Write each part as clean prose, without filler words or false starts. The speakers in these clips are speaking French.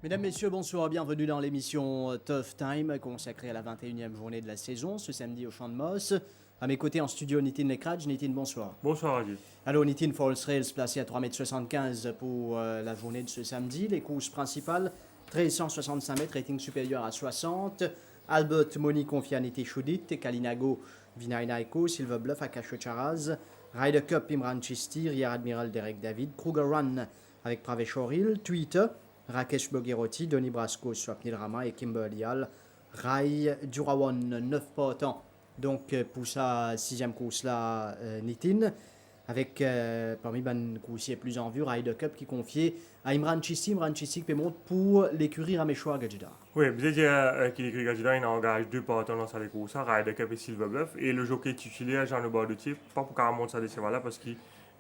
Mesdames, Messieurs, bonsoir, bienvenue dans l'émission Tough Time consacrée à la 21e journée de la saison, ce samedi au Champ de Moss. À mes côtés en studio, Nitin Lekraj. Nitin, bonsoir. Bonsoir Rajiv. Alors Nitin, Falls Rails placé à 3,75 m pour la journée de ce samedi. Les courses principales, 1365 mètres, rating supérieur à 60. Albert Moni confié à Niti Choudit, Kalinago, Vinay Naiko, Silver Bluff, Akash Charaz, Ryder Cup, Imran Chisti, Rear Admiral Derek David, Kruger Run avec Pravesh Oril, Twitter, Rakesh Bogheroti, Donny Brasco, Swapnil Rama et Kimberly Hall, Rai Durawan, 9 partants. Donc pour sa sixième course là, Nitin, avec parmi les coursiers plus en vue, Ryder Cup qui confiait à Imran Chisti qui monte pour l'écurie Rameshwar Gajidar. Oui, vous avez dit qu'il écrit Gajida, il engage deux partants dans sa course, Ryder Cup et Silver Bluff. Et le jockey titulaire, Jean Le Bordetier, pas pour qu'il monte sa décision là parce qu'il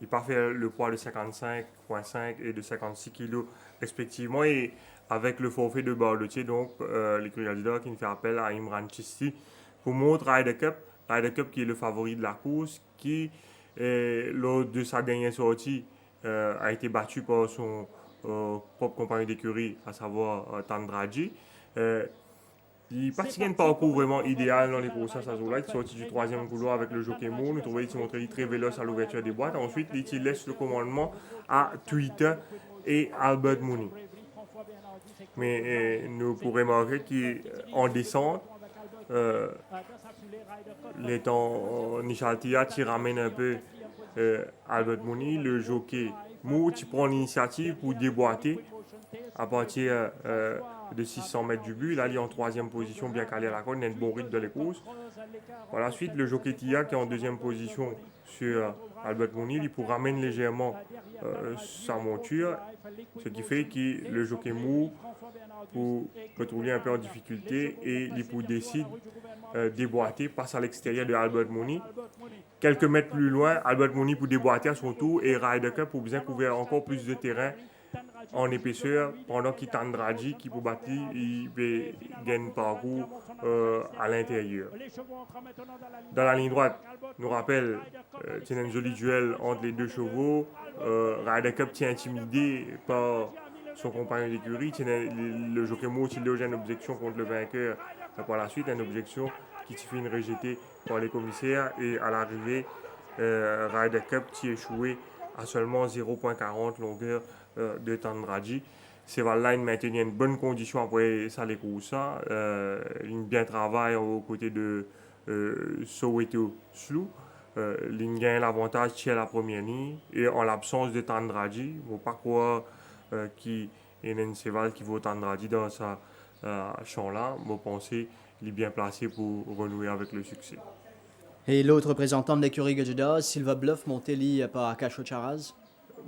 part faire le poids de 55,5 et de 56 kg respectivement. Et avec le forfait de Bordetier, donc l'écurie Gajida qui fait appel à Imran Chisti pour montrer Ryder Cup qui est le favori de la course, qui lors de sa dernière sortie a été battu par son propre compagnon d'écurie, à savoir Tandraji. Il pratique un parcours vraiment idéal dans les courses à Sazola. Il est sorti du troisième couloir avec le jockey Moore. Nous trouvons qu'il s'est montré très véloce à l'ouverture des boîtes. Ensuite, il laisse le commandement à Twitter et Albert Mooney. Mais nous pourrons remarquer qu'en descente, les temps Nishaltia qui ramène un peu Albert Mooney, le jockey Moore qui prend l'initiative pour déboîter à partir de 600 mètres du but. Là, il est en troisième position, bien calé à la corde, il a une bon rythme de les courses. Par la suite, le jockey Tia qui est en deuxième position sur Albert Mooney, il pour ramène légèrement sa monture, ce qui fait que le jockey Moore pour retrouver un peu en difficulté et il pour décide déboîter, passe à l'extérieur de Albert Mooney. Quelques mètres plus loin, Albert Mooney pour déboîter à son tour et Ryder Cup pour bien couvrir encore plus de terrain en épaisseur pendant qu'il Tandraji qui pour battre il gagne parcours à l'intérieur. Dans la ligne droite, nous rappelle c'est un joli duel entre les deux chevaux. Ryder Cup tient intimidé par son compagnon d'écurie. Le jockey Moore il a une objection contre le vainqueur. Par la suite, une objection qui se fait rejetée par les commissaires et à l'arrivée, Ryder Cup qui échoué à seulement 0,40 longueur de Tandraji. C'est là il maintenait une bonne condition après ça les courses. Il bien travaille aux côtés de Soweto Slou. Il gagne l'avantage qui est la première ligne et en l'absence de Tandraji, il ne faut pas croire qu'il y a une cheval qui vaut Tandraji dans sa champ là. Je pense qu'il est bien placé pour renouer avec le succès. Et l'autre représentant de l'écurie Gajida, Silver Bluff, monté par Akash Charaz.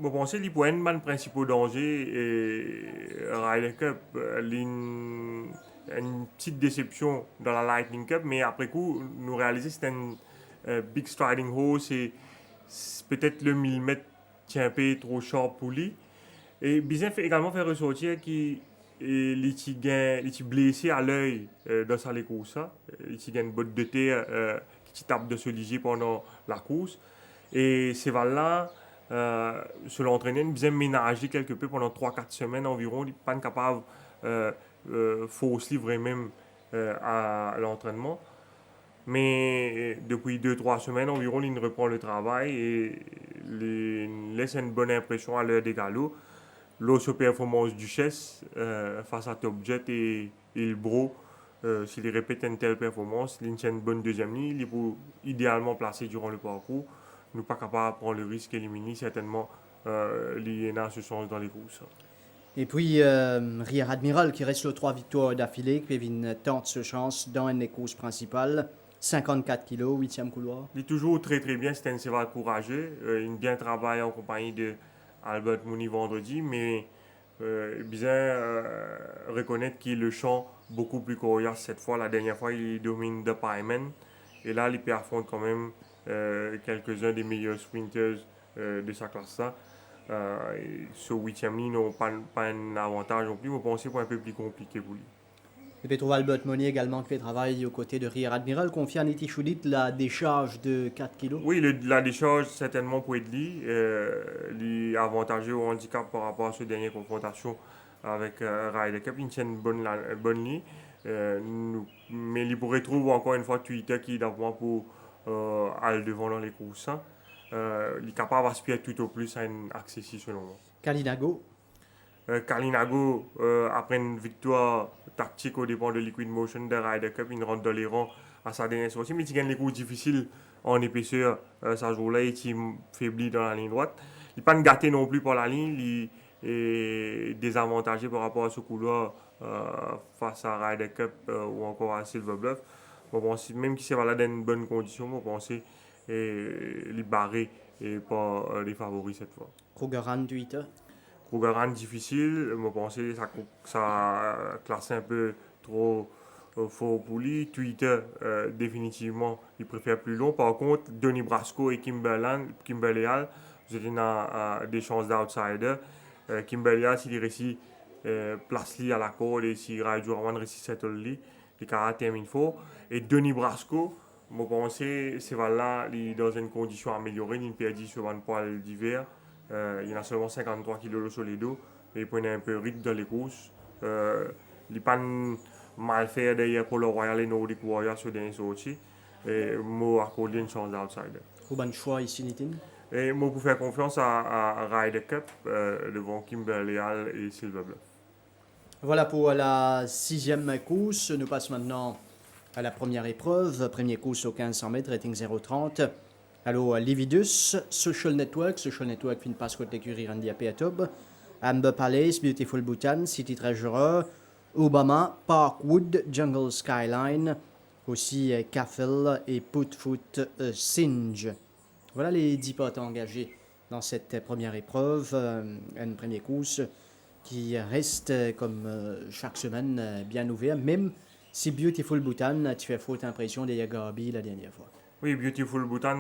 Je pense qu'il y a un principal danger et Ryder Cup, une petite déception dans la Lightning Cup, mais après coup, nous réalisons que c'est un big striding horse et peut-être le millimètre tient un peu trop sharp pour lui. Et Bizin fait également faire ressortir qu'il est blessé à l'œil dans sa course. Il a une botte de terre qui tape de ce ligier pendant la course. Et ces valles-là, se l'entraîner, il bien ménager quelque peu pendant 3-4 semaines environ. Il n'est pas capable faut se livrer même à l'entraînement. Mais depuis 2-3 semaines environ, il reprend le travail et il laisse une bonne impression à l'heure des galops. L'autre performance Duchesse face à Top Jet et le Bro, s'il répète une telle performance, il a une bonne deuxième ligne, il est idéalement placé durant le parcours. Nous ne sommes pas capables de prendre le risque d'éliminer certainement l'INA ce sens dans les courses. Et puis, Rear Admiral qui reste le 3 victoires d'affilée, Kevin tente ce chance dans une des courses principales. 54 kg, 8e couloir. Il est toujours très très bien, c'est un cheval courageux. Il bien travaille en compagnie de Albert Mooney vendredi, mais bien reconnaître qu'il le champ beaucoup plus coriace cette fois. La dernière fois, il domine The Pieman. Et là, il peut affronter quand même quelques-uns des meilleurs sprinters de sa classe. Ce 8e ligne n'ont pas un avantage non plus, mais pensez pour un peu plus compliqué pour lui. Et puis trouve Albert Monnier également qui fait travail aux côtés de Rear Admiral, confie à Niti Choudit la décharge de 4 kg. Oui, la décharge certainement pour être lui. Il est avantagé au handicap par rapport à cette dernière confrontation avec Ryder Cup, il tient une bonne ligne. Mais il pourrait trouver encore une fois Twitter qui est d'abord pour aller devant dans les courses. Hein. Il est capable d'aspirer tout au plus à une accessi selon moi. Kalinago, Kalinago, après une victoire tactique au départ de Liquid Motion de Ryder Cup, il rentre dans les rangs à sa dernière sortie, mais il gagne les courses difficiles en épaisseur. Sa jour-là, il est faibli dans la ligne droite. Il n'est pas gâté non plus par la ligne, il est désavantagé par rapport à ce couloir face à Ryder Cup ou encore à Silver Bluff. Bon, même si c'est valable dans une bonne condition, je pense qu'il est barré et pas les favoris cette fois. Krugerrand, Twitter. Krugerrand difficile, je pense que ça classe un peu trop fort pour lui. Twitter, définitivement, il préfère plus long. Par contre, Denis Brasco et Kimberley Hall, vous avez des chances d'outsider. Kimberley Hall, s'il réussit place à la corde et si Raiju Raman réussit settle lui, les carats terminent fort. Et Denis Brasco, je pense que c'est là, il est dans une condition améliorée, il perd sur un poil d'hiver. Il a seulement 53 kg sur les dos. Et il prenait un peu rythme dans les courses. Il n'est pas mal fait d'ailleurs pour le Royal et Nordic Warrior sur des sorties. Et moi, accordé une chance d'outsider. Ou bon choix ici, Nitin. Et moi, pour faire confiance à Ryder Cup devant Kimberley Hall et Silver Bluff. Voilà pour la 6e course. Nous passons maintenant à la première épreuve. Première course au 1500 mètres, rating 0,30. Alors, Lividus, Social Network finit par côté l'écurie Randy Apeatob, Amber Palace, Beautiful Bhutan, City Treasurer, Obama, Parkwood, Jungle Skyline, aussi Caffel et Putfoot Singe. Voilà les 10 potes engagés dans cette première épreuve, une première course qui reste comme chaque semaine bien ouvert, même si Beautiful Bhutan, tu fais faute impression des Yagabi la dernière fois. Oui, Beautiful Bhutan,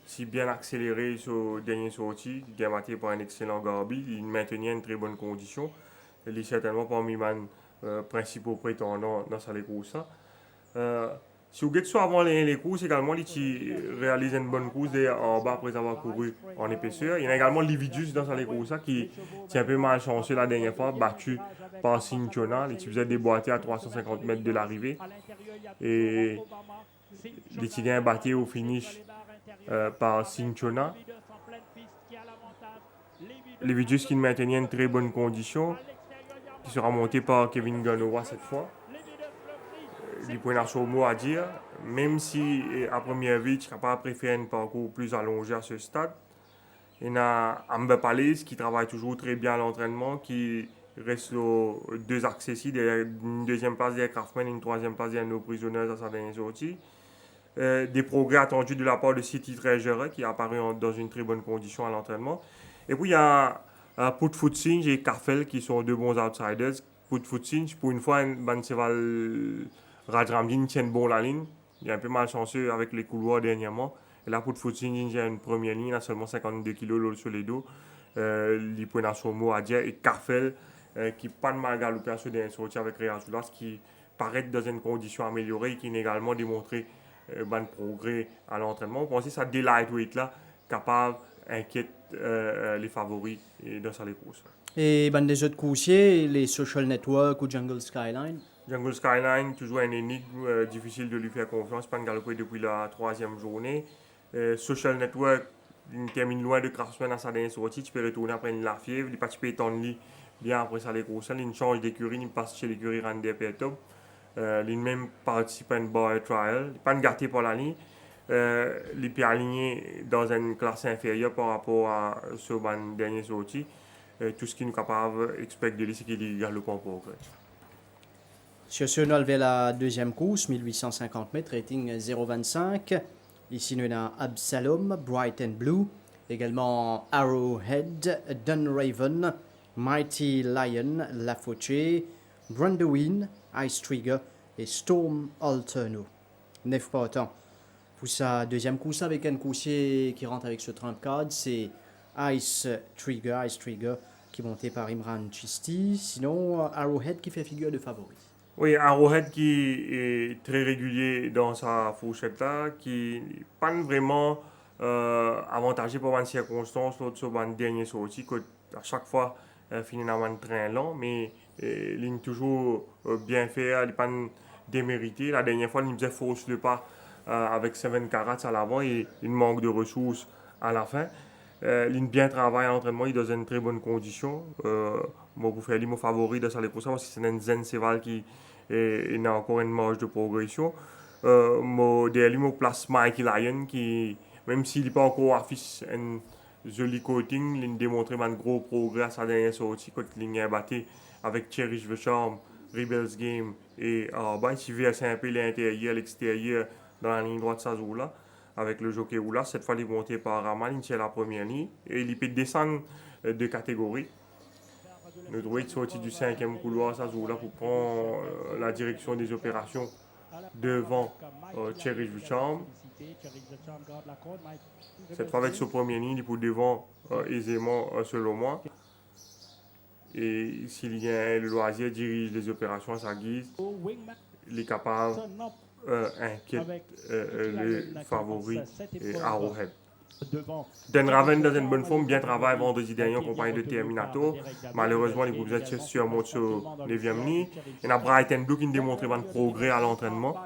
si bien accéléré sur dernier sortie, gamaté par un excellent Garbi, il maintenait une très bonne condition. Il est certainement parmi les principaux prétendants dans sa course. Si vous êtes soit avant les courses, également, il réalise une bonne course en bas après avoir couru en épaisseur. Il y a également Lividus dans sa course qui est un peu malchanceux la dernière fois, battu par Cinchona. Il faisait déboîter à 350 mètres de l'arrivée. Et les Tigres battus au finish par Cinchona. Lividus qui maintenait une très bonne condition, qui sera monté par Kevin Ganowa cette fois. Il peut y avoir un mot à dire, même si à première vue, tu pas préféré un parcours plus allongé à ce stade. Il y a Amber Palace qui travaille toujours très bien à l'entraînement, qui reste aux deux accessibles, une deuxième place des Craftman et une troisième place des No Prisoners à sa dernière sortie. Des progrès attendus de la part de City Treasurer qui est apparu dans une très bonne condition à l'entraînement. Et puis il y a Putfoot Singe et Carfel qui sont deux bons outsiders. Putfoot Singe, pour une fois, Rajramdin tient bon la ligne. Il est un peu malchanceux avec les couloirs dernièrement. Et là, Putfoot Singe, il a une première ligne, il a seulement 52 kg sur les dos. Il peut avoir son mot à dire. Et Carfel, qui n'a pas de mal galopé sur des sorties avec Réa Soulas, qui paraît dans une condition améliorée et qui a également démontré bon progrès à l'entraînement. On pense que ça des lightweight là capable inquiète les favoris dans sa course. Et ben, des autres coursiers, les Social Network ou Jungle Skyline. Jungle Skyline, toujours un énigme, difficile de lui faire confiance, pas de galoper depuis la troisième journée. Social Network, il termine loin de Craftsman à sa dernière sortie, tu peux retourner après une la fièvre, il participe étendre bien après ça les courses, il change d'écurie, il passe chez l'écurie Randy Apeatob. Il même participe à une bar trial, pas gâté par la ligne. Il peut aligner dans une classe inférieure par rapport à ce dernier sortie. Tout ce qui nous est capable d'expecter de lui, c'est qu'il galope en progrès. Sur ce, nous vers la deuxième course, 1850 mètres, rating 0,25. Ici, nous avons Absalom, Bright and Blue, également Arrowhead, Dunraven, Mighty Lion, Lafoche, Brandywin, Ice Trigger et Storm Alterno. 9 partants. Pour sa deuxième course avec un coursier qui rentre avec ce trump card, c'est Ice Trigger, qui est monté par Imran Chisti. Sinon, Arrowhead qui fait figure de favori. Oui, Arrowhead qui est très régulier dans sa fourchette là, qui n'est pas vraiment avantagé par une circonstance lors de son dernier sortie, que à chaque fois finit dans un train lent, mais il est toujours bien fait, il n'est pas démérité. La dernière fois, il faisait fausse le pas avec 7 carats à l'avant et il manque de ressources à la fin. Il bien travaille à l'entraînement, il est dans une très bonne condition. Moi, pour faire mon favori de ça, les courses, parce que c'est un Zen Seval qui il a encore une marge de progression. Derrière lui, je place Mikey Lyon qui, même s'il n'est pas encore affiché un joli coating, il a démontré un gros progrès à sa dernière sortie quand il a battu avec Cherish the Charm, Rebels Game et Arba. Il versait un peu l'intérieur, l'extérieur dans la ligne droite de sa zone là avec le jockey Oula. Cette fois, il est monté par Raman, il tient la première ligne et il peut descendre de catégorie. Le droit est sorti du 5e couloir, ça là pour prendre la direction des opérations devant Cherish Charm. Cette fois, avec ce premier ligne, il peut devant aisément, selon moi. Et s'il y a le loisir, dirige les opérations à sa guise. Il est capable inquiète le favori Arrowhead. Dan Raven dans une bonne forme, bien travaillé vendredi dernier en compagnie de Terminator. Malheureusement, les groupes de surmontent sur les 9e ligne. Il y a Brighton Blue qui a démontré un progrès à l'entraînement.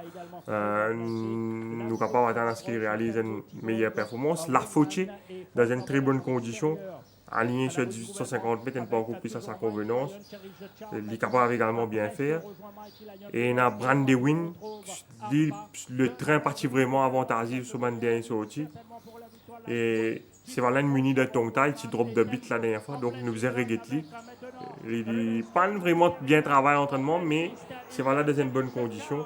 Nous sommes capables d'attendre à ce qu'il réalise une meilleure performance. La Fauche, dans une très bonne condition, aligné sur 1850 mètres, il n'a pas encore pris à sa convenance. Il est capable également bien faire. Et il y a Brandewin, le train partit vraiment avantageux sur le dernier sortie. Et c'est vraiment muni de Tongtai qui drop de bit la dernière fois, donc nous faisons Regetli. Il pas vraiment bien travaillé à l'entraînement, mais c'est vraiment dans une bonne condition.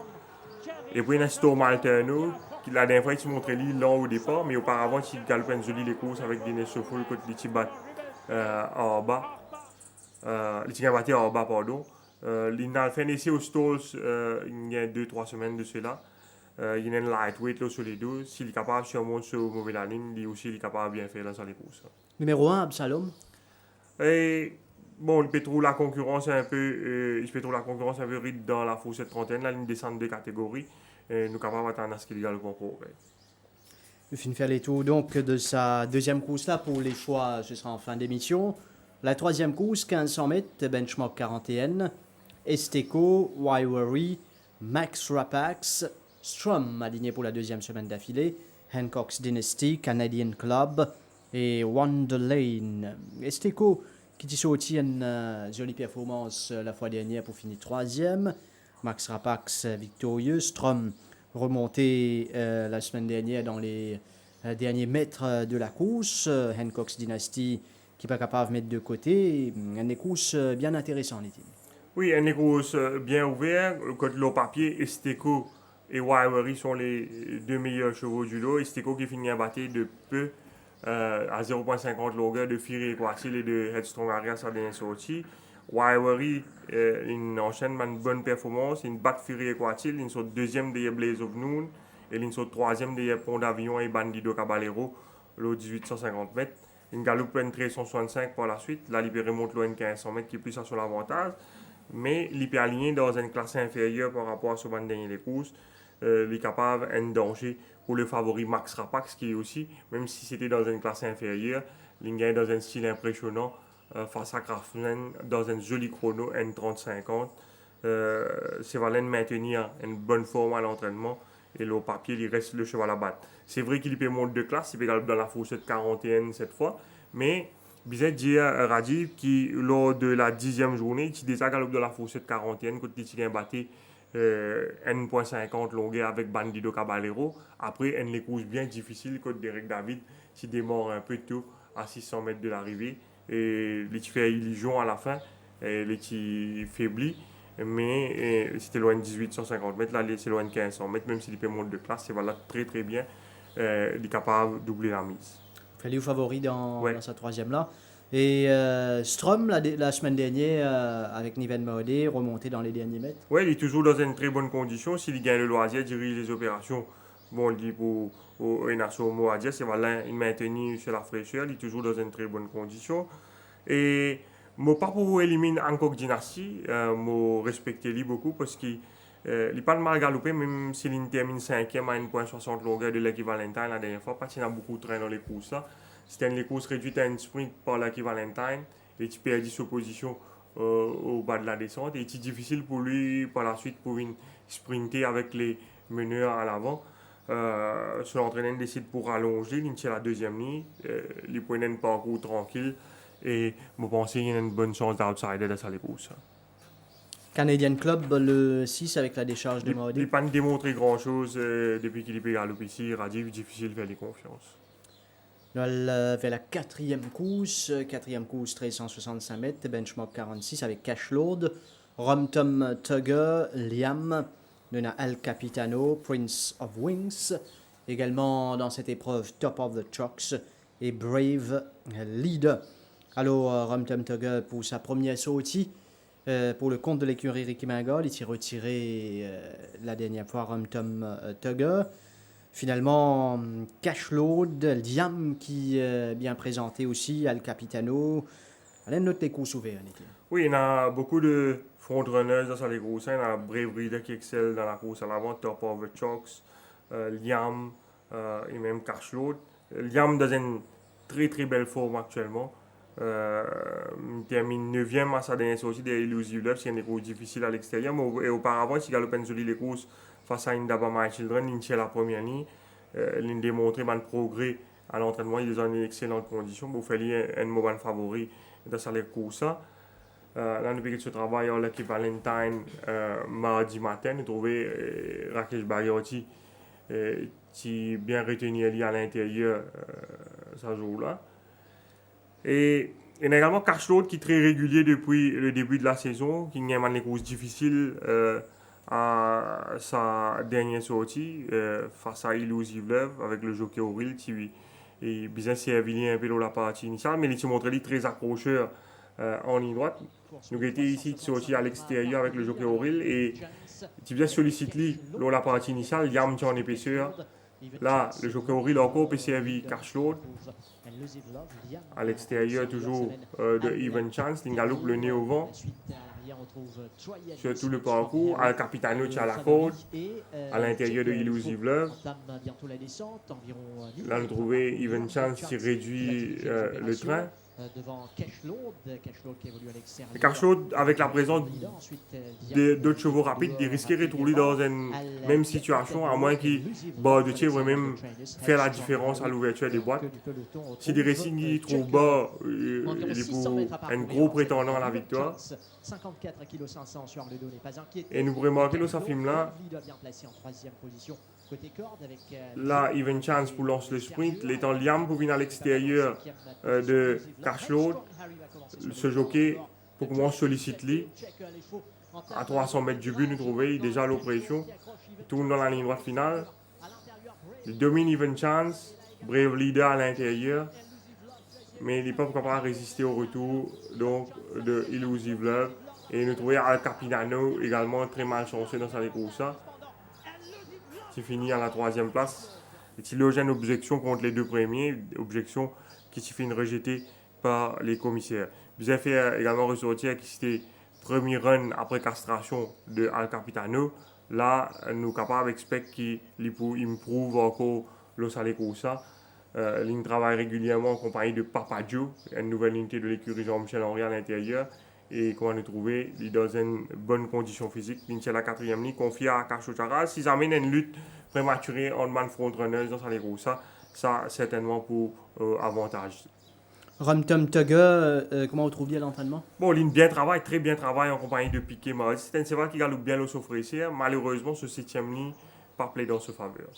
Et puis il y a Storm Alterno, qui la dernière fois il s'est montré lent au départ, mais auparavant il galopait une jolie les courses avec des Nesofol contre les Tibat en bas. Les Tibat en bas, pardon. Il a fait un essai au Stalls il y a 2-3 semaines de cela. Il y a un lightweight là, sur les deux. S'il est capable de surmonter sur mauvaise ligne, il est capable de bien faire là, sur les courses. Numéro 1, Absalom. Et bon, il peut trouver la concurrence un peu, ride dans la fourchette trentaine, la ligne descend de catégories. Nous sommes capables d'attendre à ce qu'il y ait le bon progrès. Il finit de faire les tours donc de sa deuxième course là pour les choix, ce sera en fin d'émission. La troisième course, 1500 mètres, benchmark 41. Esteco, Wywery, Max Rapax, Strum aligné pour la deuxième semaine d'affilée, Hancock's Dynasty, Canadian Club et Wonderlane. Esteco qui a sorti une jolie performance la fois dernière pour finir troisième. Max Rapax victorieux. Strum remonté la semaine dernière dans les derniers mètres de la course. Hancock's Dynasty qui n'est pas capable de mettre de côté. Une course bien intéressante, les Oui, une course bien ouverte. Côté le papier, Esteco et Wywery sont les deux meilleurs chevaux du lot. Esteco qui finit à battre de peu à 0,50 longueur de Fury Equatil et de Headstrong Arias à sa dernière sortie. Wywery il enchaîne une bonne performance. Il bat Fury Equatil, il sort deuxième derrière Blaze of Noon et il sort troisième derrière Pont d'Avion et Bandido Caballero, le 1850 mètres. Il galope une 1365 par la suite. Là, il remonte le 1500 mètres qui est plus sur l'avantage. Mais il peut aligner dans une classe inférieure par rapport à ce dernier des courses. Il est capable d'un danger pour le favori Max Rapax qui est aussi, même si c'était dans une classe inférieure, il gagne dans un style impressionnant face à Craftsman dans un joli chrono N30-50. C'est valable de maintenir une bonne forme à l'entraînement et le papier il reste le cheval à battre. C'est vrai qu'il peut monter de classe, il peut aller dans la fourchette 41 cette fois, mais Bizet dit à Rajiv qui lors de la 10e journée, il déjà galope dans la fourchette 41 quand il a battu N.50 longueur avec Bandido Caballero. Après, une les courses bien difficiles contre Derek David qui démarre un peu tôt à 600 mètres de l'arrivée. Et il fait illusion à la fin, il faiblit. Mais c'était loin de 1850 mètres, là c'est loin de 1500 mètres, même s'il peut monter de classe, c'est voilà, très très bien. Il est capable de doubler la mise. Il fallait au favori dans sa troisième là. Et Strum, la semaine dernière, avec Niven Mahodé, remonté dans les derniers mètres. Oui, il est toujours dans une très bonne condition. S'il gagne le loisir, dirige les opérations. Bon, il dit pour Enasso Moadia, c'est voilà, il maintenu sur la fraîcheur. Il est toujours dans une très bonne condition. Et moi, pas pour éliminer Hancock Dynasty, moi respecter lui beaucoup parce qu'il n'est pas mal galopé, même s'il termine 5e à 1,60 longueur de Lucky Valentine la dernière fois, parce qu'il y a beaucoup de train dans les courses là. C'était une course réduite à une sprint par Lucky Valentine. et il perdit sa position au bas de la descente. Et c'est difficile pour lui par la suite pour une sprinter avec les meneurs à l'avant. Son entraîneur décide pour rallonger, il la deuxième ligne, il prend un parcours tranquille et je pense qu'il y a une bonne chance d'outsider dans sa course. Canadian Club, le 6 avec la décharge de Il Mardi. n'a pas démontré grand-chose depuis qu'il est galope ici. Radiv, difficile de faire les confiances. Vers la quatrième course 1365 mètres, benchmark 46 avec Cash Load, Rumtum Tugger, Liam, on a Al Capitano, Prince of Wings, également dans cette épreuve Top of the Chocks et Brave Leader. Alors Rumtum Tugger pour sa première sortie pour le compte de l'écurie Ricky Mangold, il s'est retiré la dernière fois Rumtum Tugger. Finalement, Cashload, Liam qui est bien présenté aussi, Al Capitano. Allez, note les courses ouvertes, Nicky. Oui, il y a beaucoup de frontrunners dans les courses. Il y a Brave Reader qui excelle dans la course à l'avant, Top of the Chocks, Liam et même Cashload. Liam dans une très très belle forme actuellement. Il termine 9e à sa dernière sortie des Illusive Love, c'est une course difficile à l'extérieur. Mais auparavant, il galope les courses face à Indaba My Children, il est la première ligne. Il a démontré un progrès à l'entraînement, il est dans une excellente condition. Il fait un moment favori dans sa course. Là, nous avons ce travail à l'équipe Valentine mardi matin. Nous avons trouvé Rakesh Bagiotti qui bien retenu à l'intérieur ce jour-là. Et il y a également Cashload qui est très régulier depuis le début de la saison, qui a des courses difficiles à sa dernière sortie face à Illusive Love avec le jockey Auril qui est bien servi un peu dans la partie initiale, mais il s'est montré très accrocheur en ligne droite. Nous avons été ici sorti à l'extérieur avec le jockey Auril et qui bien sollicite dans la partie initiale, Yam en épaisseur. Là, le jockey Auril a encore servi Cashload. À l'extérieur, toujours de Even Chance, il galope le nez au vent. Sur tout le parcours, Al Capitano qui a la corde, à l'intérieur de Illusive Love. Là, nous trouvons Even Chance qui réduit le train. Cashload, avec la présence d'autres chevaux rapides, il risquerait de retrouver dans une même situation, à moins qu'il bas de tir même faire la différence à l'ouverture des boîtes. Si des Racing trouve bas, il est pour un gros prétendant à la victoire. Et nous pourrions marquer dans ce film-là. Là, Even Chance pour lancer le sprint. L'étant Liam pour venir à l'extérieur de Cashload. Ce jockey, pour comment sollicite lui. À 300 mètres du but, nous trouvons déjà l'oppression. Il tourne dans la ligne droite finale. Il domine Even Chance. Brave Leader à l'intérieur. Mais il n'est pas capable de résister au retour donc, de Illusive Love. Et nous trouvons Al Capitano également très mal chanceux dans sa course. Qui finit à la 3e place. Il a une objection contre les deux premiers, objection qui s'est fait rejetée par les commissaires. Vous avez fait également ressortir qui c'était premier run après castration de Al Capitano. Là, nous sommes capables d'expecter qu'il improve encore le Coursa. Il travaille régulièrement en compagnie de Papa Joe, une nouvelle unité de l'écurie Jean-Michel Henry à l'intérieur. Et comment nous trouver, il est dans une bonne condition physique. Il est la 4e ligne, confié à Cacho Charal. S'ils amènent une lutte prématurée en man front-runner dans sa Coursa, ça certainement pour avantage. Rumtum Tugger, comment vous trouviez l'entraînement? Bon, il très bien travaille en compagnie de Piquet Maurice. C'est un cheval qui galope bien le Sofressier. Malheureusement, ce 7e ligne, pas plaît dans sa faveur.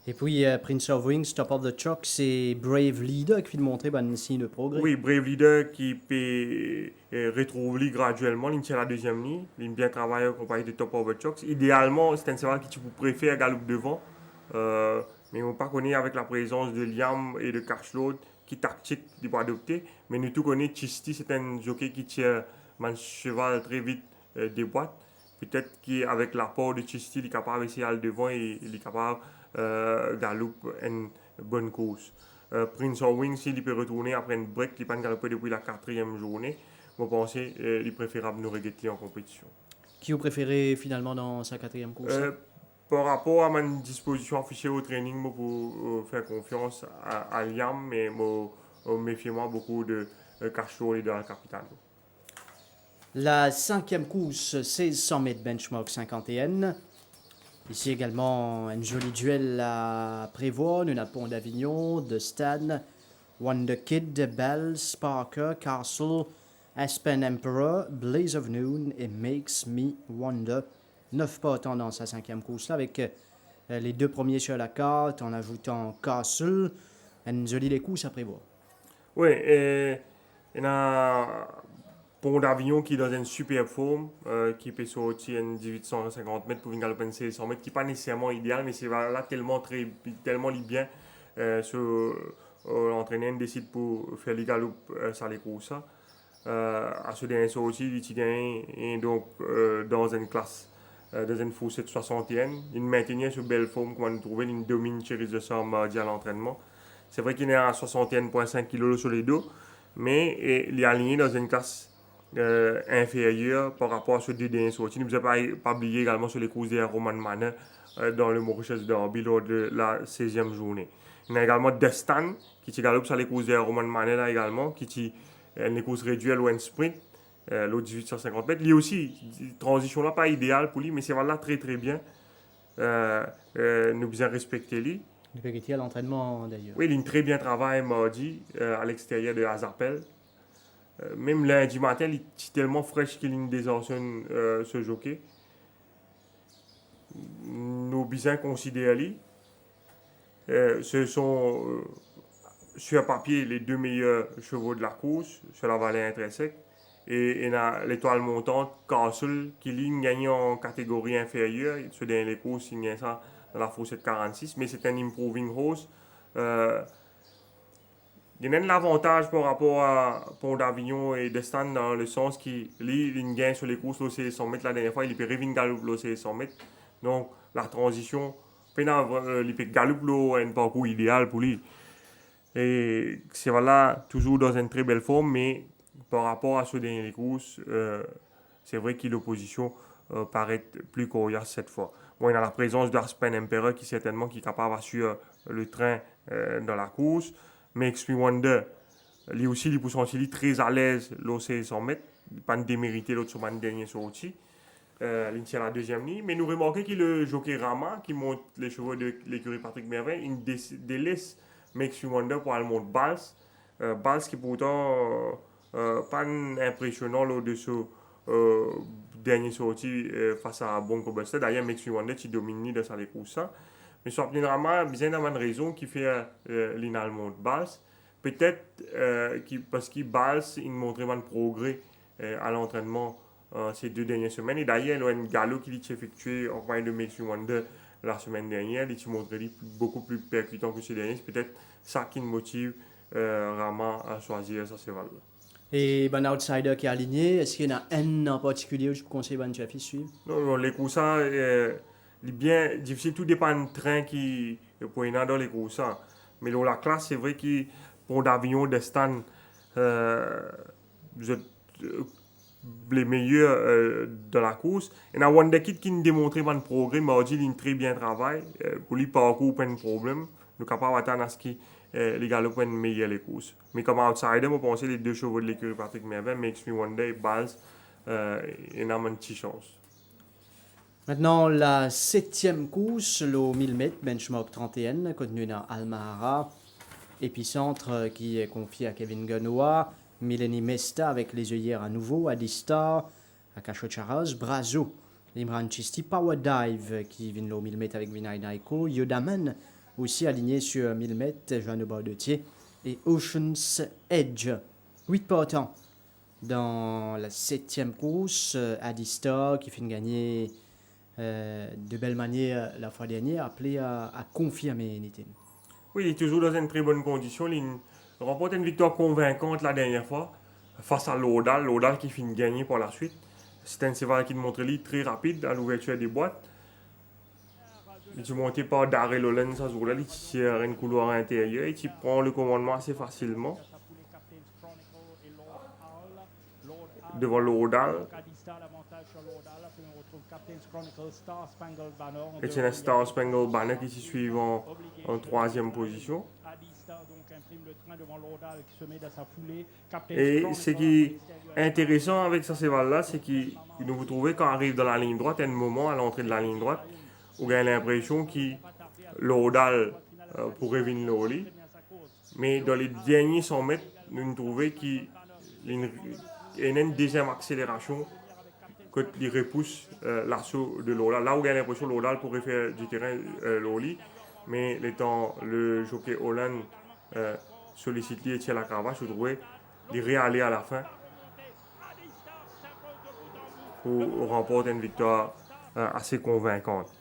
Et puis Prince of Wings, Top of the Chalk, c'est Brave Leader qui fait montrer un signe de progrès. Oui, Brave Leader qui peut retrouver graduellement. Il est la 2e ligne. Il bien travaillé en compagnie de Top of the Chalk. Idéalement, c'est un cheval qui tu préfères galope devant. Mais on ne pas connaît avec la présence de Liam et de Cashload qui tactique il peut adopter. Mais nous tout connaissons Chisti, c'est un jockey qui tire un cheval très vite des boîtes. Peut-être qu'avec l'apport de Chisti, il est capable d'essayer à le devant et il est capable galoper une bonne course. Prince of Wings, il peut retourner après une break, il peut galoper depuis la 4e journée. Je pense qu'il est préférable de nous reguetter en compétition. Qui vous préférez finalement dans sa 4e course? Par rapport à ma disposition affichée au training, pour faire confiance à Liam, mais méfiez-moi beaucoup de Castro et de la capitale. La cinquième course, 1600 mètres benchmark 51. Ici également un joli duel à prévoir. Nous avons d'Avignon, de Stan, Wonder Kid, Bells, Parker, Castle, Aspen Emperor, Blaze of Noon et Makes Me Wonder. 9 partants dans sa cinquième course là avec les deux premiers sur la carte en ajoutant Castle. Une jolie course à prévoir. Oui, et il y a Pont d'Avignon qui est dans une superbe forme, qui peut sortir en 1850 mètres pour venir galoper 100 mètres, qui n'est pas nécessairement idéal, mais c'est là tellement bien. L'entraîneur décide pour faire les galops, ça les courses. À ce dernier sortie, il gagne donc dans une classe, dans une fourchette 61. Il maintenait ce belle forme qu'on a trouvé, il domine Cherise de Sam mardi à l'entraînement. C'est vrai qu'il est à 61,5 kg sur les dos, mais il est aligné dans une classe inférieure par rapport à ce deux derniers sorties. Ne vous avez pas oublié également sur les courses des Roman Manor dans le Mauritius Derby lors de la 16e journée. Il y a également Destan qui galope sur les courses des Roman Manor là également, qui les courses réduites ou un sprint, l'autre 1850 mètres. Lui aussi, transition là pas idéale pour lui, mais c'est là très très bien. Nous bien respecter lui. Il peut quitter à l'entraînement d'ailleurs. Oui, il a une très bien travail mardi à l'extérieur de Azarpel. Même lundi matin, il est tellement fraîche qu'il a une désorçonne ce jockey. Nous bien considérer ce sont sur papier les deux meilleurs chevaux de la course sur la vallée intrinsèque. Et il a l'étoile montante Castle qui ligne gagné en catégorie inférieure. Ce dernier les courses, il gagne ça dans la fourchette 46, mais c'est un improving horse. Il y a un avantage par rapport à Pont d'Avignon et Destan dans le sens qu'il gagne sur les courses l'OC 100 mètres la dernière fois, il peut revenir galoper l'OC 100 mètres. Donc la transition, il peut galoper un parcours idéal pour lui. Et c'est voilà, toujours dans une très belle forme, mais par rapport à ce dernier courses, c'est vrai que l'opposition paraît plus coriace cette fois. Bon, il y a la présence d'Aspen Emperor qui certainement qui est capable d'assurer le train dans la course. Makes Me Wonder, lui aussi, il pousse très à l'aise l'OC 100 mètres, pas de démériter l'autre sur le dernier sorti. Il tient la deuxième ligne, mais nous remarquons que le jockey Rama, qui monte les chevaux de l'écurie Patrick Merveille, il délaisse Makes Me Wonder pour aller monter Bals. Bals qui pourtant pas impressionnant lors de ce dernier sorti face à Bonko Buster. D'ailleurs, Makes Me Wonder qui domine dans sa course. Mais sur Rama, bien d'avoir une raison qui fait l'inallemande Bals. Peut-être parce qu'il Bals, il montrait un progrès à l'entraînement ces 2 dernières semaines. Et d'ailleurs, il y a un galop qui a effectué en moyen de Makes Me Wonder la semaine dernière. Il montrait beaucoup plus percutant que ce dernier. C'est peut-être ça qui motive Rama à choisir ce cheval-là. Et un outsider qui est aligné, est-ce qu'il y en a un en particulier où je conseille Ben Jaffi suivre? Non, les courses, c'est bien difficile. Tout dépend du train qui est pour dans les courses. Mais dans la classe, c'est vrai que pour d'Avignon, Destan, vous êtes les meilleurs de la course. Il y a Wonder Kid qui a démontré un progrès. Mardi, il a très bien travaillé. Pour lui, parcours, pas de problème. Nous sommes capables d'attendre à ce qu'il les galops prennent meilleur les courses. Mais comme outsider, moi, penser les 2 chevaux de l'écurie Patrick Merveille, Makes Me Wonder et Bals, il a une petite chance. Maintenant, la 7e course, le 1000 mètres, benchmark 31, contenu dans Almahara. Épicentre qui est confié à Kevin Ganoa. Mileni Mesta avec les œillères à nouveau. Adistar, Akachocharas. Brazo, Limran Chisti. Power Dive qui vient le 1000 mètres avec Vinay Naiko. Yodaman aussi aligné sur 1000 mètres, Jeanne Bardetier. Et Ocean's Edge. 8 partants dans la 7e course. Adistar qui finit gagner de belle manière la fois dernière, appelé à confirmer Nitin. Oui, il est toujours dans une très bonne condition. Il remporte une victoire convaincante la dernière fois face à Laudal. Laudal qui finit gagner par la suite. C'est un cheval qui montre lui très rapide à l'ouverture des boîtes. Il est monté par Darrell Lolen ce jour-là. Il tire une couloir intérieure et il prend le commandement assez facilement. devant l'Orodal. Et c'est un Star Spangled Banner qui s'y suit en troisième position. Et ce qui est intéressant avec ce cheval-là, c'est que vous trouvez quand on arrive dans la ligne droite, à un moment à l'entrée de la ligne droite, où on a l'impression que l'Orodal pourrait venir le lit. Mais dans les derniers 100 mètres, nous trouvons qu'il y a une deuxième accélération quand il repousse l'assaut de l'Orodal. Là où on a l'impression que l'Orodal pourrait faire du terrain le lit, mais le jockey Holland sollicite et tient la cravache, je trouvais il réaller à la fin pour remporter une victoire assez convaincante.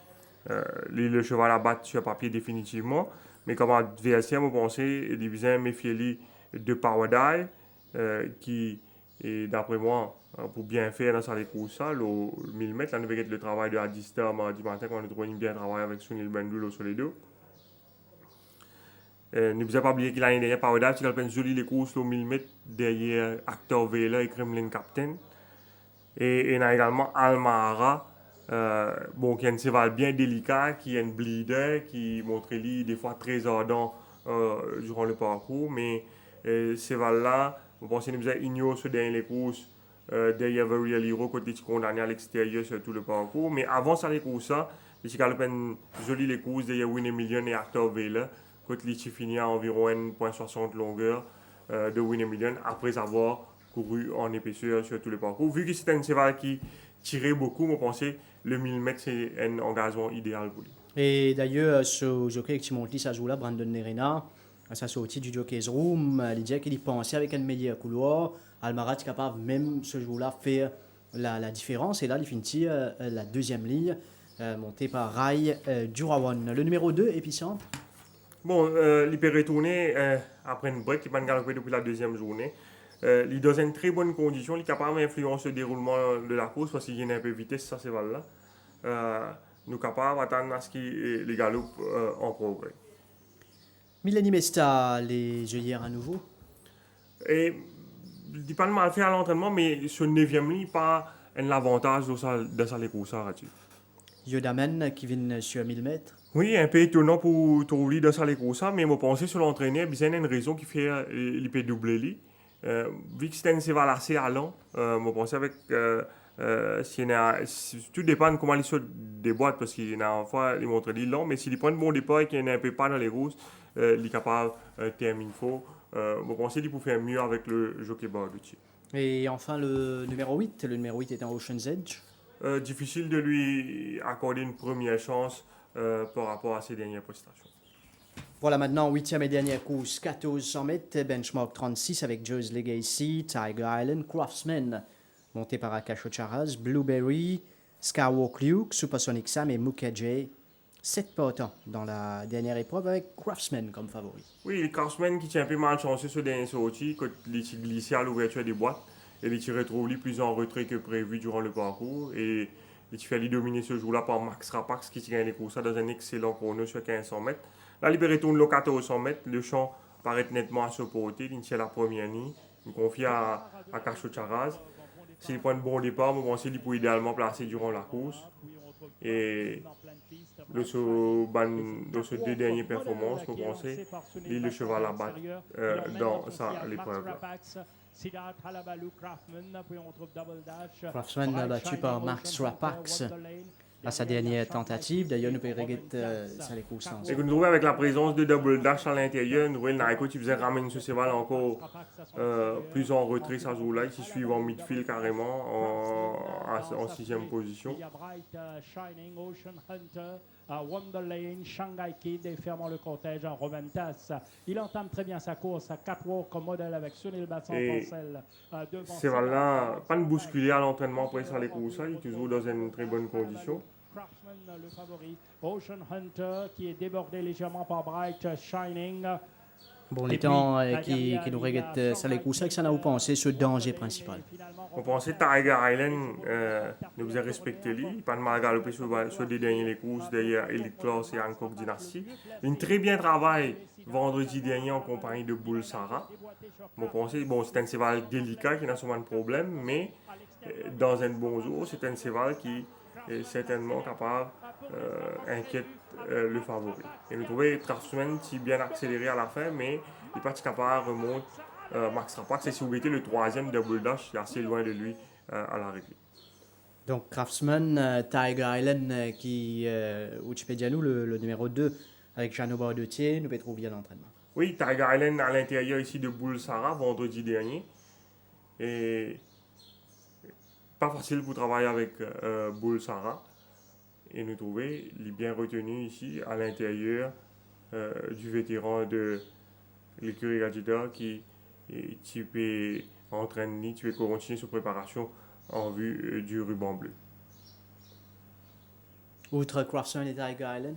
Le cheval a battu sur papier définitivement, mais comme adversaire, je pensais, il divisait Mefieli de Pawadai, qui est d'après moi, pour bien faire dans sa course, le 1000 mètres, là, nous avons le travail de Adista mardi matin, quand on a trouvé une bien travail avec Sunil Bendoul au Soledo. Ne vous pas oublier que l'année dernière, Pawadai, il a fait une jolie course au 1000 mètres derrière Actor Vela et Kremlin Captain. Et on a également Almara, qui est un cheval bien délicat, qui est un bleeder, qui montre des fois très ardent durant le parcours. Mais ce cheval-là, vous pensez que nous avons ignoré ce dernier courses derrière Very Hero, côté condamné à l'extérieur sur tout le parcours. Mais avant ça, les courses, il a fait une jolie course derrière Winnie Million et Actor Vela, côté il finit à environ 1,60 longueur de Winnie Million après avoir couru en épaisseur sur tout le parcours. Vu que c'était un cheval qui tirait beaucoup, je pensais le 1000 mètres c'est un engagement idéal pour lui. Et d'ailleurs, ce jockey qui monte ça joue là, Brandon Nerena, à sa sortie du Jockey's Room, il disait qu'il y pensait avec un meilleur couloir. Almarat est capable même ce jour-là faire la différence. Et là, il finit la deuxième ligne, montée par Rai Durawan. Le numéro 2, Épicentre. Bon, il peut retourner après une break, il va galoper depuis la deuxième journée. Il est dans une très bonne condition, il est capable d'influencer le déroulement de la course parce qu'il y a un peu de vitesse, ça c'est là. Nous sommes capables d'attendre à ce qu'il les galope en progrès. Millennium Mesta, les œillères à nouveau. Et je ne dis pas de mal faire à l'entraînement, mais ce 9e ligne, pas un avantage de ça les courses. Yodamen qui vient sur 1000 mètres. Oui, un peu étonnant pour trouver dans ça les courses, mais je pense sur l'entraîneur, il y a une raison qui fait qu'il peut doubler lui. Vu que c'est un cheval assez allant, je pense avec tout dépend de comment il se déboîte parce qu'il y a une fois il montre lui long, mais s'il prend un bon départ et qu'il n'est un peu pas dans les rousses, il est capable de terminer faux. Je pense qu'il peut faire mieux avec le jockey Barducci. Et enfin le numéro 8 est en Ocean's Edge. Difficile de lui accorder une première chance par rapport à ses dernières prestations. Voilà maintenant, 8e et dernière course, 1400 mètres, benchmark 36 avec Joe's Legacy, Tiger Island, Craftsman, monté par Akash Charaz, Blueberry, Skywalk Luke, Supersonic Sam et Mukherjee. 7 partants dans la dernière épreuve avec Craftsman comme favori. Oui, Craftsman qui tient un peu mal chanceux sur dernier sortie, quand il est glissé à l'ouverture des boîtes, et il se retrouve plus en retrait que prévu durant le parcours. Et il fait dominer ce jour-là par Max Rapax qui tient les courses dans un excellent chrono sur 1500 mètres. Là, il retourne le 1400 mètres, le champ paraît nettement à se porter, il tient la première ligne, il confie à Cacho Charaz. S'il prend un bon départ, je pense qu'il peut idéalement placer durant la course. Et dans ces deux dernières performances, je pense qu'il est le cheval à battre dans l'épreuve. Craftsman battu par Max Rapax à sa dernière tentative. D'ailleurs, nous pouvons regarder ça les courses. Et que nous trouvons avec la présence de Double Dash à l'intérieur, nous voyons Naiko qui faisait ramener ce cheval encore plus en retrait ça jour-là, qui suit en midfield carrément en 6e position. Wonderlane, Shanghai Kid et fermant le cortège en Roventas. Il entame très bien sa course à 4 walks comme modèle avec Sunil Bassan-Pancel. C'est voilà, pas de bousculer à l'entraînement après ça les courses, il est toujours dans une très bonne condition. Craftsman, le favori. Ocean Hunter qui est débordé légèrement par Bright Shining. Bon, les temps qui nous regardent ça les courses, que ça n'a pas pensé ce danger principal. On pensait Tiger Island nous faisait respecter lui, pas de mal à galoper sur des derniers courses derrière Elite Class et Hancock Dynasty. Une très bien travail vendredi dernier en compagnie de Bull Sarah. Mon conseil, bon, c'est un cheval délicat qui n'a souvent de problème, mais dans un bon jour, c'est un cheval qui est certainement capable inquiète le favori. Et nous trouvons Craftsman si bien accéléré à la fin, mais il n'est pas capable de remonter Max Rapax. Et si vous mettez le troisième Double Dash, il est assez loin de lui à l'arrivée. Donc Craftsman, Tiger Island, où tu peux dire nous, le numéro 2, avec Jeannot Bardetier, nous pouvons trouver l'entraînement. Oui, Tiger Island à l'intérieur ici de Bull Sarah, vendredi dernier. Et pas facile pour travailler avec Bull Sarah. Et nous trouvons, il est bien retenu ici à l'intérieur du vétéran de l'écurie Gadjida qui tu peux entraîner, tu peux continuer sa préparation en vue du ruban bleu. Outre Craftsman et Tiger Island?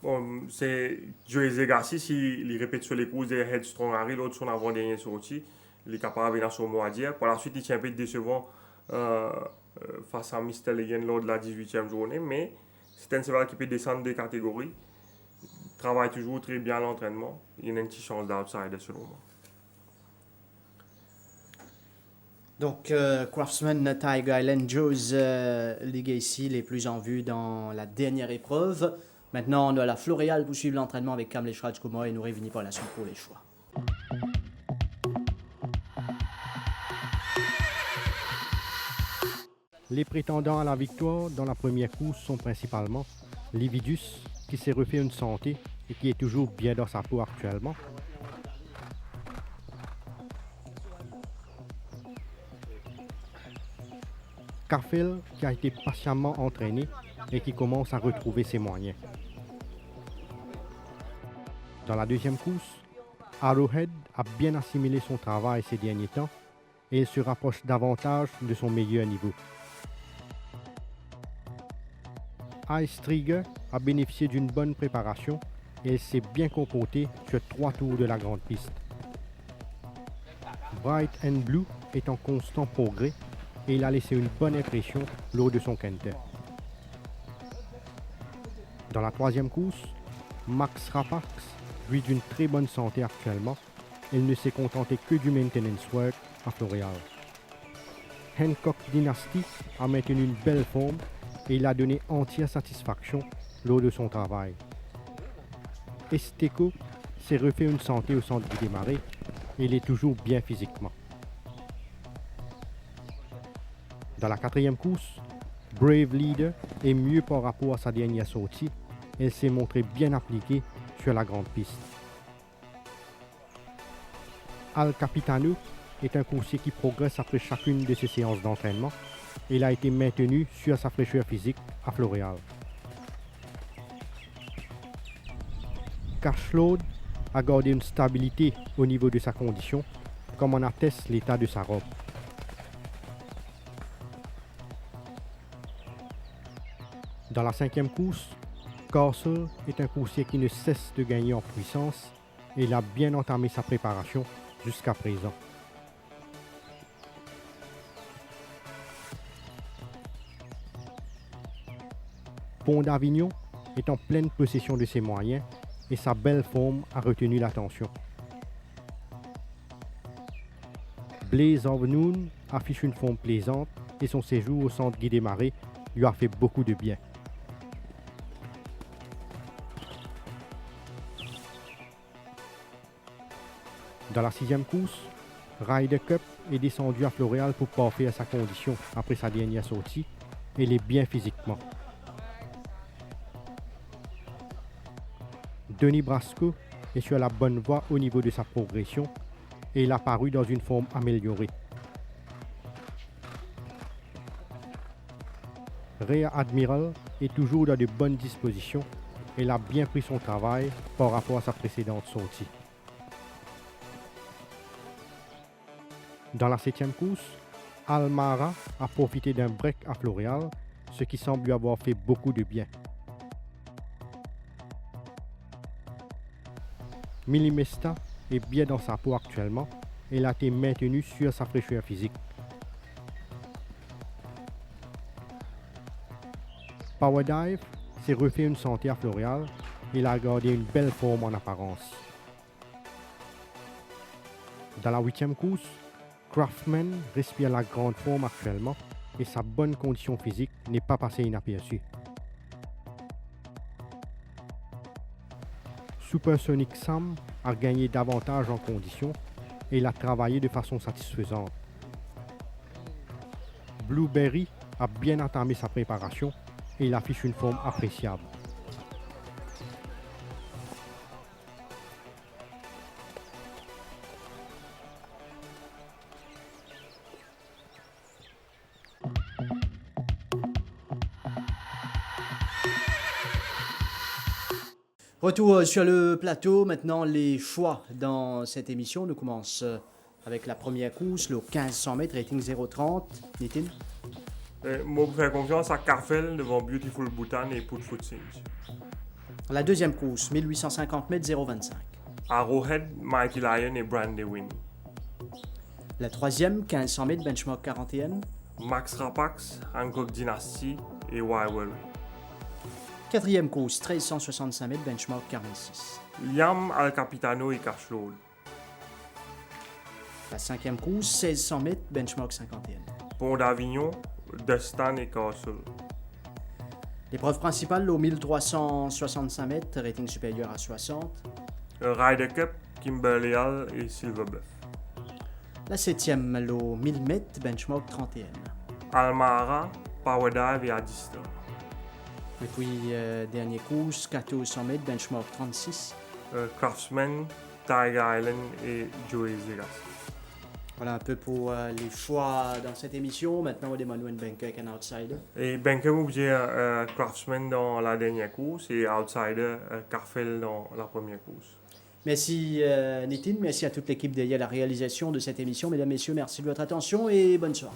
Bon, c'est Joey Garcia, s'il répète sur les courses des Headstrong Harry, l'autre son avant-dernier sorti, il est capable de venir sur le mot à dire. Par la suite, il tient un peu décevant face à Mr. Legend lors de la 18e journée, mais c'est un cheval qui peut descendre de catégorie. Il travaille toujours très bien à l'entraînement. Il a une petite chance d'outsider selon moi. Donc, Craftsman, Tiger Island, Joe's Legacy, les plus en vue dans la dernière épreuve. Maintenant, on a la Floréal pour suivre l'entraînement avec Kamlesh Rajkumar et nous revenons par la suite pour les choix. Les prétendants à la victoire dans la première course sont principalement Lividus, qui s'est refait une santé et qui est toujours bien dans sa peau actuellement. Carfel, qui a été patiemment entraîné et qui commence à retrouver ses moyens. Dans la deuxième course, Arrowhead a bien assimilé son travail ces derniers temps et il se rapproche davantage de son meilleur niveau. Ice Trigger a bénéficié d'une bonne préparation et elle s'est bien comportée sur 3 tours de la grande piste. Bright and Blue est en constant progrès et il a laissé une bonne impression lors de son canter. Dans la troisième course, Max Rapax jouit d'une très bonne santé actuellement. Il ne s'est contenté que du maintenance work à Floréal. Hancock Dynasty a maintenu une belle forme et il a donné entière satisfaction lors de son travail. Esteco s'est refait une santé au centre du démarré et il est toujours bien physiquement. Dans la quatrième course, Brave Leader est mieux par rapport à sa dernière sortie. Elle s'est montrée bien appliquée sur la grande piste. Al Capitano est un coursier qui progresse après chacune de ses séances d'entraînement. Il a été maintenu sur sa fraîcheur physique à Floréal. Cashload a gardé une stabilité au niveau de sa condition, comme en atteste l'état de sa robe. Dans la cinquième course, Castle est un coursier qui ne cesse de gagner en puissance et il a bien entamé sa préparation jusqu'à présent. Pont d'Avignon est en pleine possession de ses moyens et sa belle forme a retenu l'attention. Blaze of Noon affiche une forme plaisante et son séjour au centre Guy Desmarais lui a fait beaucoup de bien. Dans la sixième course, Ryder Cup est descendu à Floréal pour parfaire sa condition après sa dernière sortie et il est bien physiquement. Denis Brasco est sur la bonne voie au niveau de sa progression et il a paru dans une forme améliorée. Rhea Admiral est toujours dans de bonnes dispositions et il a bien pris son travail par rapport à sa précédente sortie. Dans la septième course, Almara a profité d'un break à Floréal, ce qui semble lui avoir fait beaucoup de bien. Milimesta est bien dans sa peau actuellement et il a été maintenu sur sa fraîcheur physique. Power Dive s'est refait une santé à Floréal et il a gardé une belle forme en apparence. Dans la 8e course, Craftman respire la grande forme actuellement et sa bonne condition physique n'est pas passée inaperçue. Supersonic Sam a gagné davantage en condition et il a travaillé de façon satisfaisante. Blueberry a bien entamé sa préparation et il affiche une forme appréciable. Retour sur le plateau, maintenant les choix dans cette émission. Nous commençons avec la première course, le 1500 mètres, rating 0,30. Nitin? Moi, je fais confiance à Carfel devant Beautiful Bhutan et Put Foot Cinch. La deuxième course, 1850 mètres, 0,25. Arrowhead, Mighty Lion et Brandy Win. La troisième, 1500 mètres, benchmark 41. Max Rapax, Hancock Dynasty et Wild. Quatrième course, 1365 mètres, benchmark 46. Liam, Al Capitano et Cashload. La cinquième course, 1600 mètres, benchmark 51. Pont d'Avignon, Dustin et Castle. L'épreuve principale, au 1365 mètres, rating supérieur à 60. Ryder Cup, Kimberley Hall et Silverbluff. La septième, au 1000 mètres, benchmark 31. Almara, Power Dive et Adista. Et puis, dernière course, 1400 mètres, benchmark 36. Craftsman, Tiger Island et Joey Zegas. Voilà un peu pour les choix dans cette émission. Maintenant, on demande un banker et un outsider. Et Banker objet Craftsman dans la dernière course et Outsider Carfel dans la première course. Merci Nitin, merci à toute l'équipe derrière la réalisation de cette émission. Mesdames, Messieurs, merci de votre attention et bonne soirée.